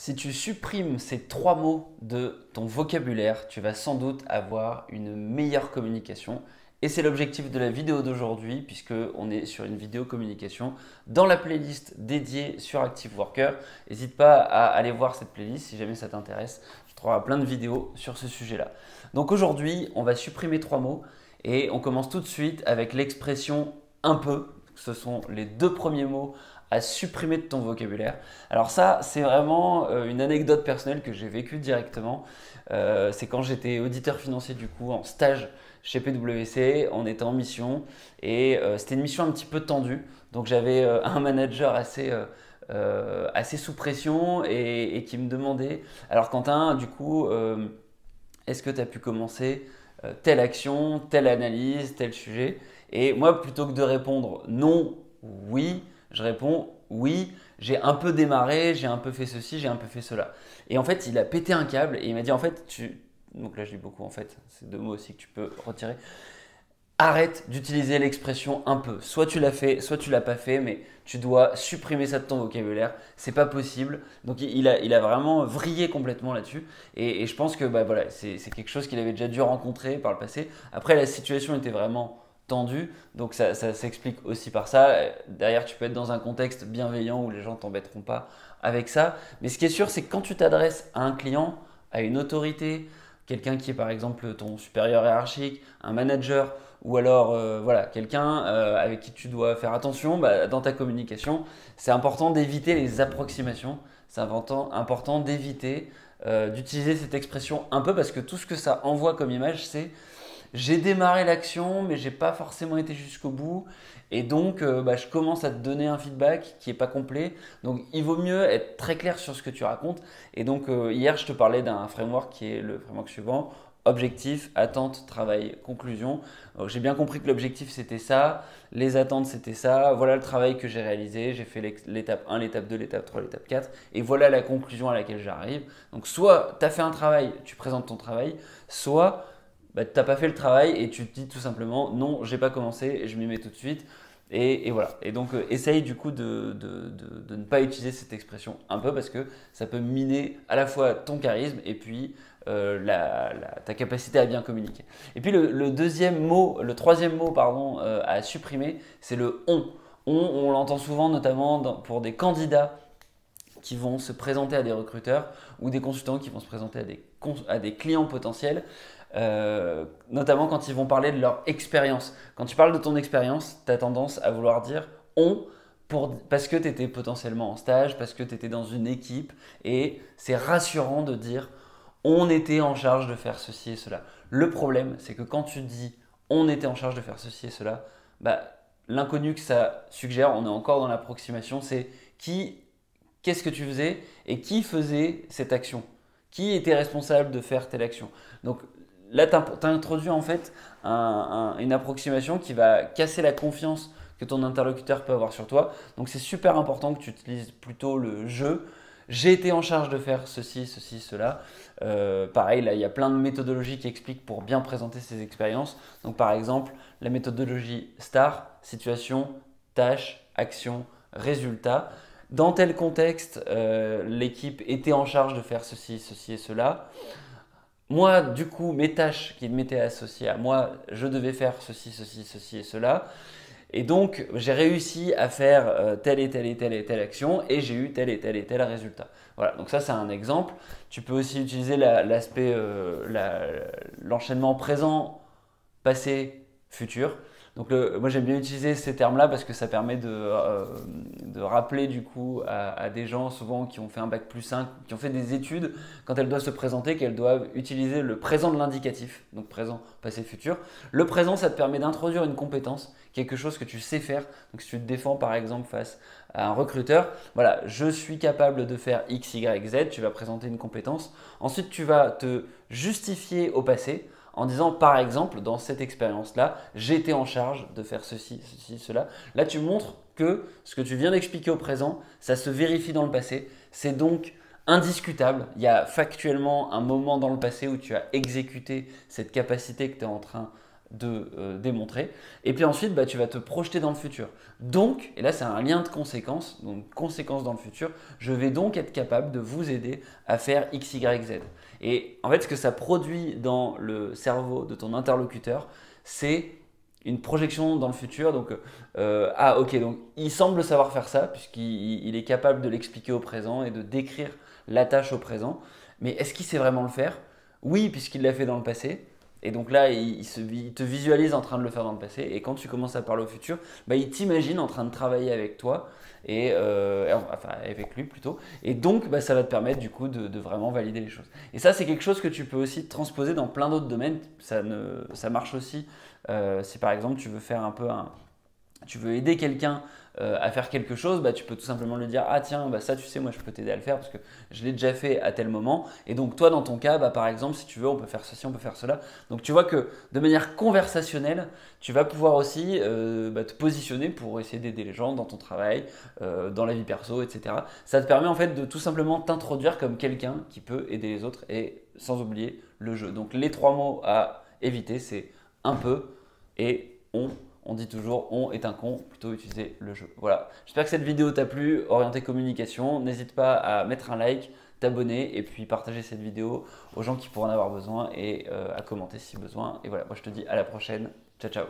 Si tu supprimes ces trois mots de ton vocabulaire, tu vas sans doute avoir une meilleure communication. Et c'est l'objectif de la vidéo d'aujourd'hui, puisqu'on est sur une vidéo communication dans la playlist dédiée sur Active Worker. N'hésite pas à aller voir cette playlist si jamais ça t'intéresse. Tu trouveras plein de vidéos sur ce sujet-là. Donc aujourd'hui, on va supprimer trois mots et on commence tout de suite avec l'expression un peu. Ce sont les deux premiers mots à supprimer de ton vocabulaire. Alors ça, c'est vraiment une anecdote personnelle que j'ai vécue directement. C'est quand j'étais auditeur financier du coup en stage chez PwC, on était en mission et c'était une mission un petit peu tendue. Donc j'avais un manager assez sous pression et qui me demandait, alors Quentin, du coup, est-ce que tu as pu commencer telle action, telle analyse, tel sujet? Et moi, plutôt que de répondre non, oui, je réponds oui, j'ai un peu démarré, j'ai un peu fait ceci, j'ai un peu fait cela. Et en fait, il a pété un câble et il m'a dit en fait, donc là je dis beaucoup en fait, c'est deux mots aussi que tu peux retirer. Arrête d'utiliser l'expression un peu. Soit tu l'as fait, soit tu l'as pas fait, mais tu dois supprimer ça de ton vocabulaire. C'est pas possible. Donc il a vraiment vrillé complètement là-dessus. Et je pense que bah, voilà, c'est quelque chose qu'il avait déjà dû rencontrer par le passé. Après, la situation était vraiment tendue, donc ça s'explique aussi par ça. Derrière, tu peux être dans un contexte bienveillant où les gens t'embêteront pas avec ça. Mais ce qui est sûr, c'est que quand tu t'adresses à un client, à une autorité, quelqu'un qui est par exemple ton supérieur hiérarchique, un manager, ou alors voilà, quelqu'un avec qui tu dois faire attention bah, dans ta communication, c'est important d'éviter les approximations, c'est important d'éviter d'utiliser cette expression un peu parce que tout ce que ça envoie comme image, c'est j'ai démarré l'action, mais j'ai pas forcément été jusqu'au bout. Et donc, bah, je commence à te donner un feedback qui n'est pas complet. Donc, il vaut mieux être très clair sur ce que tu racontes. Et donc, hier, je te parlais d'un framework qui est le framework suivant. Objectif, attente, travail, conclusion. J'ai bien compris que l'objectif c'était ça, les attentes c'était ça, voilà le travail que j'ai réalisé, j'ai fait l'étape 1, l'étape 2, l'étape 3, l'étape 4 et voilà la conclusion à laquelle j'arrive. Donc soit tu as fait un travail, tu présentes ton travail, soit bah, tu n'as pas fait le travail et tu te dis tout simplement non, j'ai pas commencé, je m'y mets tout de suite. Et voilà. Et donc, essaye du coup de ne pas utiliser cette expression un peu parce que ça peut miner à la fois ton charisme et puis ta capacité à bien communiquer. Et puis le troisième mot pardon, à supprimer, c'est le on. On l'entend souvent notamment pour des candidats qui vont se présenter à des recruteurs ou des consultants qui vont se présenter à des clients potentiels. Notamment quand ils vont parler de leur expérience. Quand tu parles de ton expérience, tu as tendance à vouloir dire on parce que tu étais potentiellement en stage, parce que tu étais dans une équipe et c'est rassurant de dire on était en charge de faire ceci et cela. Le problème, c'est que quand tu dis on était en charge de faire ceci et cela, bah, l'inconnu que ça suggère, on est encore dans l'approximation, c'est qu'est-ce que tu faisais et qui faisait cette action? Qui était responsable de faire telle action? Donc là, tu as introduit en fait une approximation qui va casser la confiance que ton interlocuteur peut avoir sur toi. Donc c'est super important que tu utilises plutôt le je. J'ai été en charge de faire ceci, ceci, cela. Pareil, là, il y a plein de méthodologies qui expliquent pour bien présenter ces expériences. Donc par exemple, la méthodologie STAR, situation, tâche, action, résultat. Dans tel contexte, l'équipe était en charge de faire ceci, ceci et cela. Moi, du coup, mes tâches qui m'étaient associées à moi, je devais faire ceci, ceci, ceci et cela. Et donc, j'ai réussi à faire telle et telle et telle et telle action et j'ai eu tel et tel et tel résultat. Voilà, donc ça, c'est un exemple. Tu peux aussi utiliser l'enchaînement présent, passé, futur. Donc moi j'aime bien utiliser ces termes-là parce que ça permet de rappeler du coup à des gens souvent qui ont fait un bac plus 5, qui ont fait des études, quand elles doivent se présenter, qu'elles doivent utiliser le présent de l'indicatif, donc présent, passé, futur. Le présent, ça te permet d'introduire une compétence, quelque chose que tu sais faire. Donc si tu te défends par exemple face à un recruteur, voilà, je suis capable de faire X, Y, Z, tu vas présenter une compétence. Ensuite tu vas te justifier au passé en disant par exemple dans cette expérience-là, j'étais en charge de faire ceci, ceci, cela. Là, tu montres que ce que tu viens d'expliquer au présent, ça se vérifie dans le passé. C'est donc indiscutable. Il y a factuellement un moment dans le passé où tu as exécuté cette capacité que tu es en train de démontrer. Et puis ensuite, bah, tu vas te projeter dans le futur. Donc, et là c'est un lien de conséquence, donc conséquence dans le futur, je vais donc être capable de vous aider à faire X, Y, Z. Et en fait, ce que ça produit dans le cerveau de ton interlocuteur, c'est une projection dans le futur. Donc, ah ok, donc il semble savoir faire ça, puisqu'il est capable de l'expliquer au présent et de décrire la tâche au présent. Mais est-ce qu'il sait vraiment le faire? Oui, puisqu'il l'a fait dans le passé. Et donc là, il te visualise en train de le faire dans le passé. Et quand tu commences à parler au futur, bah, il t'imagine en train de travailler avec toi, enfin avec lui plutôt. Et donc, bah, ça va te permettre du coup de vraiment valider les choses. Et ça, c'est quelque chose que tu peux aussi transposer dans plein d'autres domaines. Ça marche aussi si par exemple tu veux faire tu veux aider quelqu'un à faire quelque chose, bah, tu peux tout simplement lui dire ah tiens, bah, ça tu sais, moi je peux t'aider à le faire parce que je l'ai déjà fait à tel moment. Et donc toi dans ton cas, bah, par exemple, si tu veux, on peut faire ceci, on peut faire cela. Donc tu vois que de manière conversationnelle, tu vas pouvoir aussi bah, te positionner pour essayer d'aider les gens dans ton travail, dans la vie perso, etc. Ça te permet en fait de tout simplement t'introduire comme quelqu'un qui peut aider les autres et sans oublier le jeu. Donc les trois mots à éviter, c'est un peu et on. On dit toujours on est un con, plutôt utiliser le jeu. Voilà, j'espère que cette vidéo t'a plu, orientée communication. N'hésite pas à mettre un like, t'abonner et puis partager cette vidéo aux gens qui pourraient en avoir besoin et à commenter si besoin. Et voilà, moi je te dis à la prochaine. Ciao ciao.